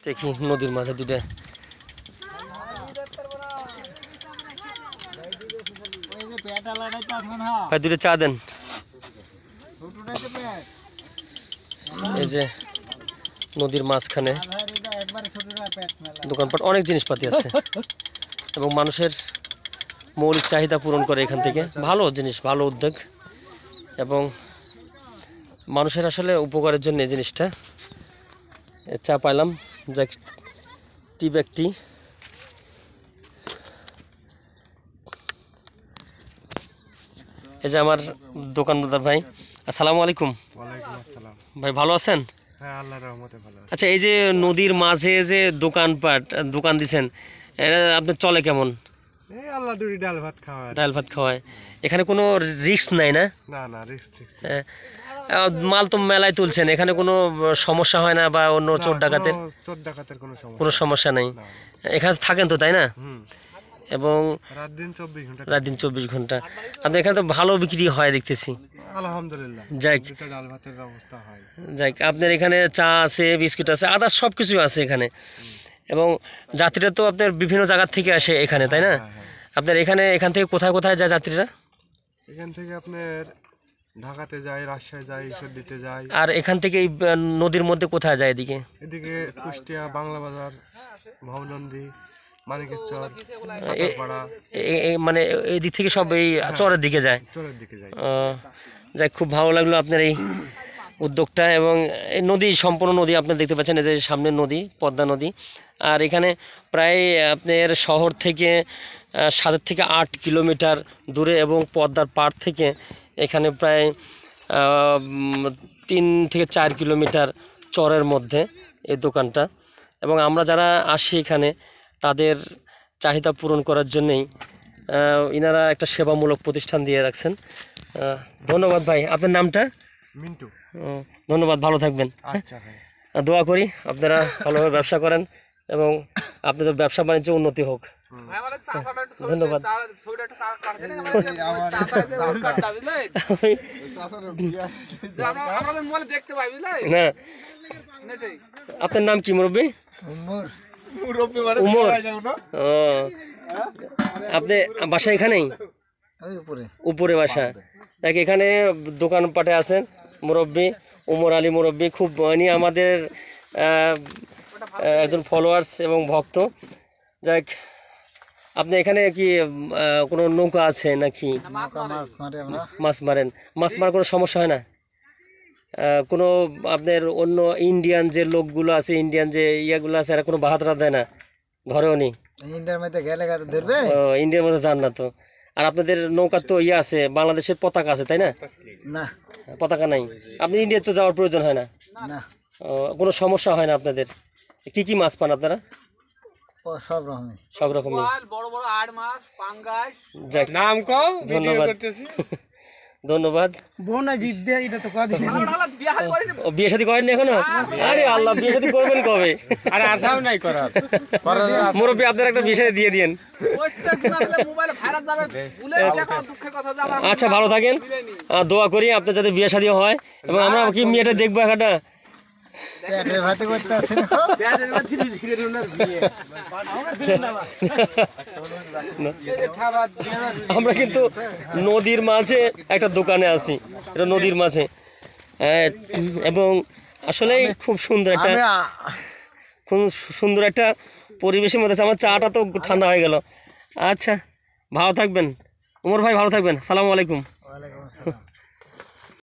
দেখি নদীর মাঝে দুটো ভাই দুটো চা দেন। এই যে নদীর মাঝখানে দোকানপাট অনেক জিনিসপাতি আছে এবং মানুষের মৌলিক চাহিদা পূরণ করে এখান থেকে। ভালো জিনিস, ভালো উদ্যোগ এবং মানুষের আসলে উপকারের জন্য এই জিনিসটা। চা পাইলাম, যাক টি ব্যাগ টি। এই যে আমার দোকানদার ভাই, আসসালামু আলাইকুম। ওয়ালাইকুম আসসালাম। ভাই ভালো আছেন? হ্যাঁ, আল্লাহর রহমতে ভালো আছি। আচ্ছা, এই যে নদীর মাঝে যে দোকান দিছেন, এটা আপনার চলে কেমন? এই আল্লাহ দুটি ডাল ভাত খাওয়া। ডাল ভাত খাওয়ায়, এখানে কোনো রিস্ক নাই না? না না, রিস্ক মাল তো মেলায় তুলছেন, এখানে কোনো সমস্যা হয় না বা অন্য চোর ডাকাতের কোনো সমস্যা নেই? এখানে থাকেন তো, তাই না? এবং রাত দিন 24 ঘন্টা আপনার এখানে তো ভালো বিক্রি হয় দেখতেছি, আলহামদুলিল্লাহ। যাক ডাল ভাতের ব্যবস্থা হয়। যাক, আপনার এখানে চা আছে, বিস্কিট আছে, আদার্স সব কিছুই আছে এখানে। এবং যাত্রীরা তো আপনার বিভিন্ন জায়গার থেকে আসে এখানে, তাই না? আপনার এখান থেকে কোথায় কোথায় যায় যাত্রীরা? এখান থেকে আপনার ঢাকাতে যায়, রাজশাহী যায়, ঈশ্বরদীতে যায়। আর এখান থেকে এই নদীর মধ্যে কোথায় যায়? এদিকে কুষ্টিয়া, বাংলা বাজার, ভাবনন্দী, মানিকেশ্বর, মানে এই দিক থেকে সব এই চরের দিকে যায়। যাই, খুব ভালো লাগলো আপনার এই উদ্যোগটা। এবং এই নদী, সম্পূর্ণ নদী আপনার দেখতে পাচ্ছেন, এই যে সামনে নদী, পদ্মা নদী। আর এখানে প্রায় আপনার শহর থেকে 7 থেকে 8 কিলোমিটার দূরে এবং পদ্মার পাড় থেকে এখানে প্রায় 3 থেকে 4 কিলোমিটার চরের মধ্যে এই দোকানটা। এবং আমরা যারা আসি এখানে তাদের চাহিদা পূরণ করার জন্যেই ইনারা একটা সেবামূলক প্রতিষ্ঠান দিয়ে রাখছেন। ধন্যবাদ ভাই। আপনার নামটা? মিন্টু। ধন্যবাদ, ভালো থাকবেন। আচ্ছা ভাই, দোয়া করি আপনারা ভালোভাবে ব্যবসা করেন এবং আপনাদের ব্যবসা বাণিজ্য উন্নতি হোক। ধন্যবাদ। না, আপনার নাম কি মুরব্বী? উমর। ও, আপনি বাসা এখানেই? উপরে বাসা। দেখ, এখানে দোকানপাটে আছেন মুরব্বী উমর আলী মুরব্বী, খুব উনি আমাদের একজন ফলোয়ার্স এবং ভক্ত। যাক, আপনি এখানে কি কোনো নৌকা আছে নাকি? মাছ মারেন? মাছ মারার কোনো সমস্যা হয় না? কোনো আপনার অন্য ইন্ডিয়ান যে লোকগুলো আছে, ইন্ডিয়ান যে ইয়াগুলো আছে, এরা কোনো বাহাদরা দেয় না? ধরেও নি? ইন্ডিয়ার মধ্যে যান না তো? আর আপনাদের নৌকার তো ইয়ে আছে, বাংলাদেশের পতাকা আছে, তাই না? না, পতাকা নাই। আপনি ইন্ডিয়াতে যাওয়ার প্রয়োজন হয় না? কোনো সমস্যা হয় না আপনাদের? কি কি মাছ পান আপনারা? সব রকমই। নাম কও, ধন্যবাদ। ধন্যবাদ। বিয়ে শাদী করেননি এখনো? আরে আল্লাহ, বিয়ে শাদী করবেন কবে? আরে আশাও নাই করার। মুরব্বী, আপনার একটা বিয়ে শাদী দিয়ে দিন। আচ্ছা, ভালো থাকেন, দোয়া করি আপনার যাতে বিয়ে শাদী হয় এবং আমরা কি মেয়েটা দেখবো একটা। আমরা কিন্তু নদীর মাঝে একটা দোকানে আছি, এটা নদীর মাঝে, এবং আসলেই খুব সুন্দর একটা পরিবেশের মধ্যে আছে। আমার চাটা তো ঠান্ডা হয়ে গেল। আচ্ছা, ভালো থাকবেন উমর ভাই, ভালো থাকবেন। আসসালামু আলাইকুম।